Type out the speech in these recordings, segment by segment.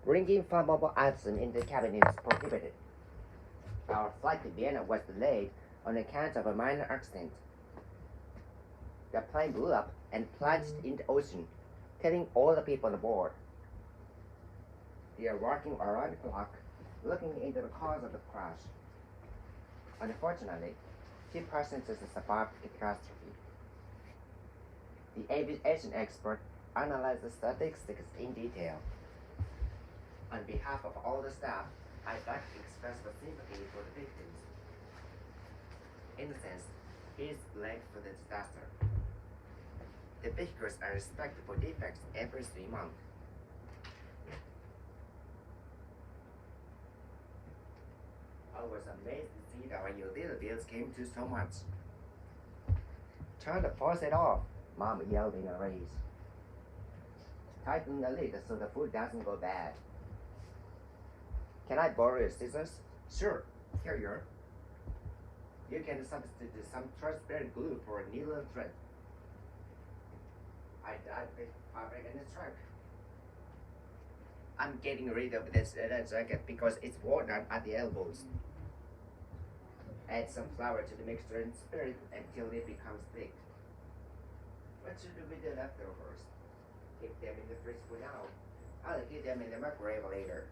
Bringing flammable items in the cabin is prohibited. Our flight to Vienna was delayed on account of a minor accident. The plane blew up and plunged in the ocean, killing all the people on board. They are working around the clock, looking into the cause of the crash. Unfortunately, 2 persons survived the catastrophe. The aviation expert analyzed the statistics in detail. On behalf of all the staff, I'd like to express my sympathy for the victims. In a sense, he is blamed for the disaster. The vehicles are inspected for defects every 3 months. I was amazed to see that our utility bills came to so much. Turn the faucet off, Mom yelled in a rage. Tighten the lid so the food doesn't go bad. Can I borrow your scissors? Sure, here you are. You can substitute some transparent glue for a needle and thread. I dyed with fabric in the truck. I'm getting rid of this jacket because it's worn out at the elbows. Add some flour to the mixture and stir it until it becomes thick. What should we do with the leftovers? Keep them in the fridge for now. I'll keep them in the microwave later.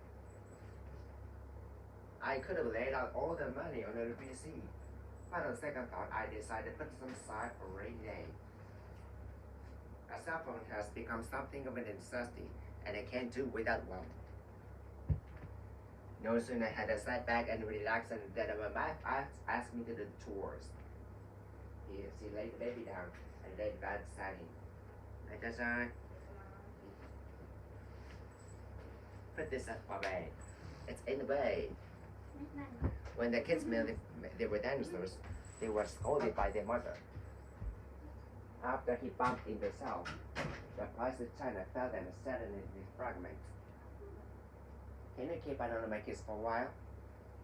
I could have laid out all the money on the PC, but on second thought, I decided to put some aside for a rainy day. A cell phone has become something of a necessity, and I can't do without one. No sooner had I sat back and relaxed than my wife asked me to do the chores. She laid the baby down and laid back beside him. I just put this up away. It's in the way. When the kids knew they were dinosaurs, they were scolded by their mother. After he bumped into himself, the plastic china fell and suddenly fragments. Can you keep an eye on my kids for a while?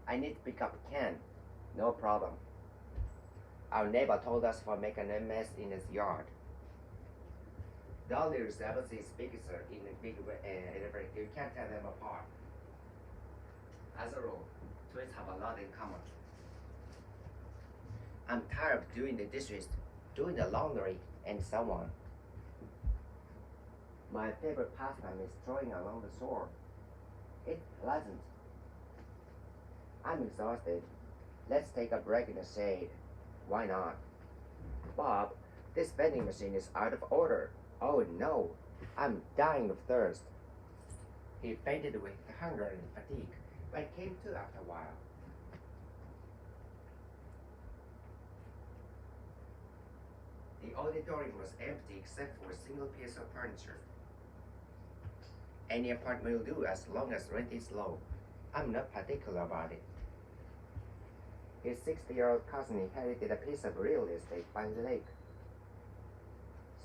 I need to pick up a can. No problem. Our neighbor told us for making a mess in his yard. Dolly resembles his bigger in a big way, you can't tell them apart. As a rule, twins have a lot in common. I'm tired of doing the dishes, doing the laundry, and so on. My favorite pastime is strolling along the shore. It's pleasant. I'm exhausted. Let's take a break in the shade. Why not? Bob, this vending machine is out of order. Oh no, I'm dying of thirst. He fainted with hunger and fatigue, but came to after a while. The auditorium was empty except for a single piece of furniture. Any apartment will do as long as rent is low. I'm not particular about it. His 60-year-old cousin inherited a piece of real estate by the lake.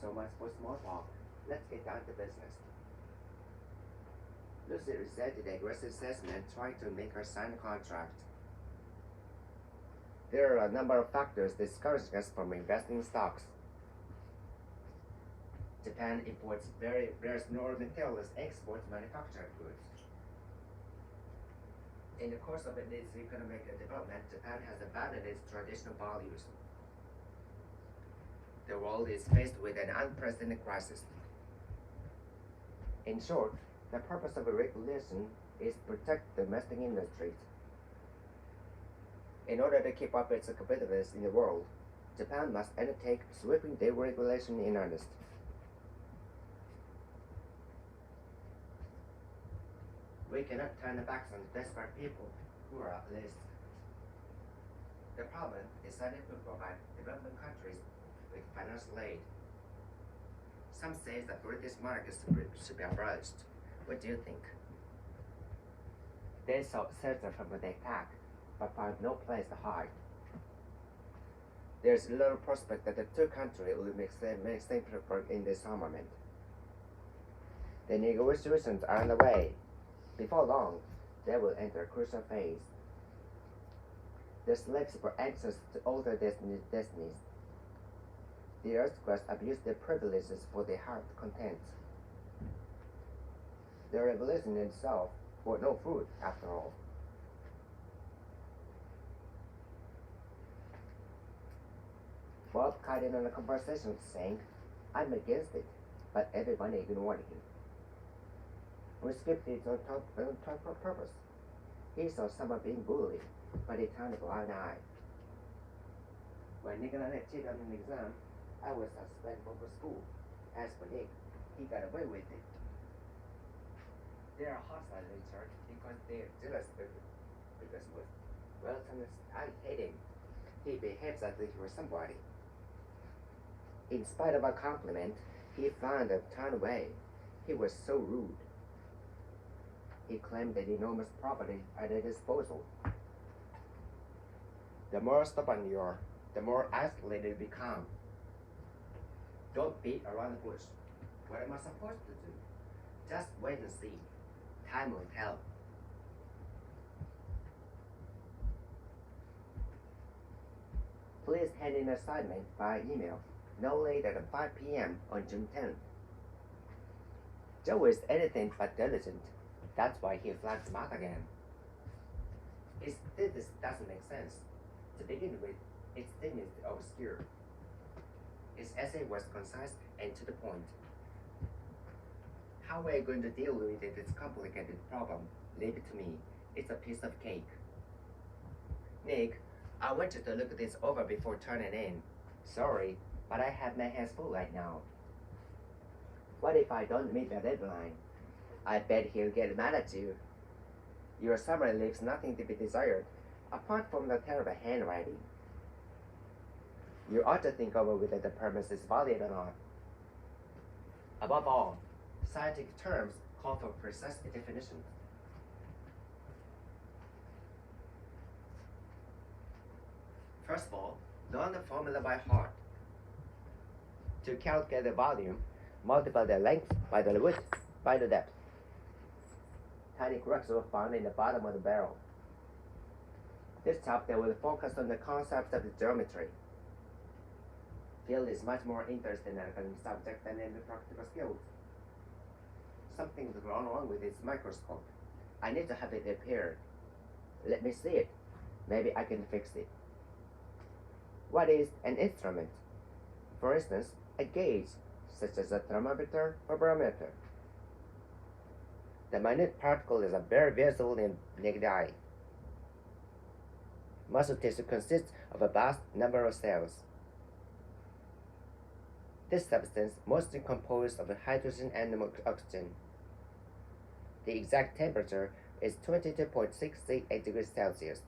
So much for small talk. Let's get down to business. Lucy resented the aggressive salesman trying to make her sign a contract. There are a number of factors discouraging us from investing in stocks. Japan imports various raw materials, exports manufactured goods. In the course of its economic development, Japan has abandoned its traditional values. The world is faced with an unprecedented crisis. In short, the purpose of a regulation is to protect domestic industries. In order to keep up its competitiveness in the world, Japan must undertake sweeping deregulation in earnest. We cannot turn our backs on desperate people who are at least. The problem is that it will provide developing countries with financial aid. Some say that British monarchy should be abolished. What do you think? They sought shelter from the attack, but found no place to hide. There's little prospect that the two countries will make same progress in disarmament. The negotiations are underway. Before long, they will enter a crucial phase. The slaves were anxious to alter their destinies. The aristocrats abused their privileges for their heart content. The revolution itself bore no fruit after all. Bob cut in on the conversation saying, I'm against it, but everyone ignored him. We skipped it on purpose. He saw someone being bullied, but he turned a blind eye. When Nick and I cheated on an exam, I was suspended from school. As for Nick, he got away with it. They are hostile to each other because they are jealous because Wilson, I hate him. He behaves as if he was somebody. In spite of a compliment, he found a turn away. He was so rude. He claimed an enormous property at his disposal. The more stubborn you are, the more isolated you become. Don't beat around the bush. What am I supposed to do? Just wait and see. Time will tell. Please hand in assignment by email no later than 5 p.m. on June 10th. Joe is anything but diligent. That's why he flagged Mark again. This doesn't make sense. To begin with, its theme is obscure. His essay was concise and to the point. How we are going to deal with this complicated problem, leave it to me. It's a piece of cake. Nick, I want you to look this over before turning in. Sorry, but I have my hands full right now. What if I don't meet the deadline? I bet he'll get mad at you. Your summary leaves nothing to be desired, apart from the terrible handwriting. You ought to think over whether the premise is valid or not. Above all, scientific terms call for precise definition. First of all, learn the formula by heart. To calculate the volume, multiply the length by the width by the depth. Tiny cracks were found in the bottom of the barrel. This chapter will focus on the concepts of the geometry. Phil is much more interested in academic subject than in the practical skills. Something's gone wrong with his microscope. I need to have it repaired. Let me see it. Maybe I can fix it. What is an instrument? For instance, a gauge, such as a thermometer or barometer. The minute particle is very visible in the naked eye. Muscle tissue consists of a vast number of cells. This substance mostly composed of hydrogen and oxygen. The exact temperature is 22.668 degrees Celsius.